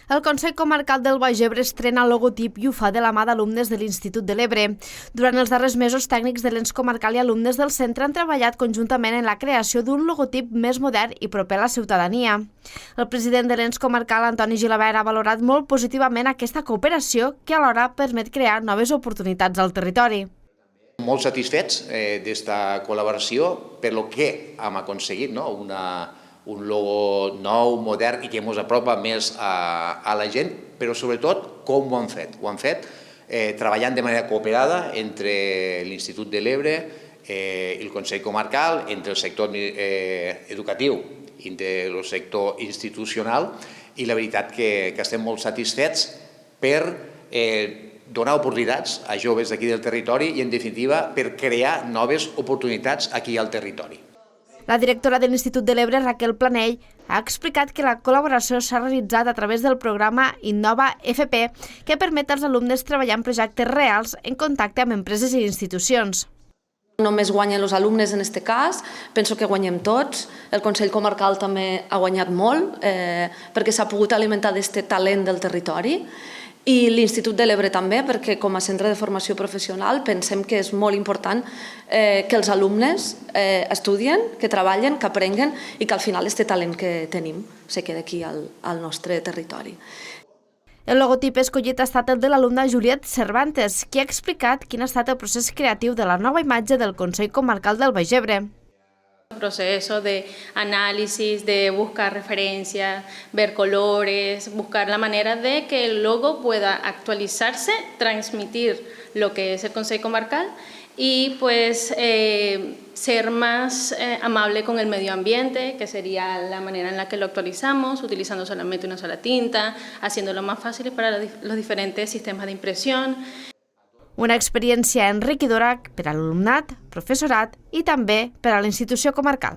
El Consell Comarcal del Baix Ebre estrena el logotip i ho fa de la mà d'alumnes de l'Institut de l'Ebre. Durant els darrers mesos, tècnics de l'ens comarcal i alumnes del centre han treballat conjuntament en la creació d'un logotip més modern i proper a la ciutadania. El president de l'ens comarcal, Antoni Gilabert, ha valorat molt positivament aquesta cooperació que alhora permet crear noves oportunitats al territori. Molt satisfets d'esta col·laboració per lo que hem aconseguit, un logo nou, modern i que ens apropa més a la gent, però sobretot com ho han fet. Ho han fet treballant de manera cooperada entre l'Institut de l'Ebre i el Consell Comarcal, entre el sector educatiu i el sector institucional, i la veritat que estem molt satisfets per donar oportunitats a joves d'aquí del territori i, en definitiva, per crear noves oportunitats aquí al territori. La directora de l'Institut de l'Ebre, Raquel Planell, ha explicat que la col·laboració s'ha realitzat a través del programa Innova FP, que permet als alumnes treballar en projectes reals en contacte amb empreses i institucions. Només guanyen els alumnes en aquest cas, penso que guanyem tots. El Consell Comarcal també ha guanyat molt perquè s'ha pogut alimentar d'aquest talent del territori. I l'Institut de l'Ebre també, perquè com a centre de formació professional pensem que és molt important que els alumnes estudien, que treballen, que aprenguen i que al final aquest talent que tenim se queda aquí al nostre territori. El logotip escollit ha estat el de l'alumna Juliet Cervantes, qui ha explicat quin ha estat el procés creatiu de la nova imatge del Consell Comarcal del Baix Ebre. Proceso de análisis, de buscar referencias, ver colores, buscar la manera de que el logo pueda actualizarse, transmitir lo que es el Consejo Comarcal y pues ser más amable con el medio ambiente, que sería la manera en la que lo actualizamos, utilizando solamente una sola tinta, haciéndolo más fácil para los diferentes sistemas de impresión. Una experiència enriquidora per a l'alumnat, professorat i també per a la institució comarcal.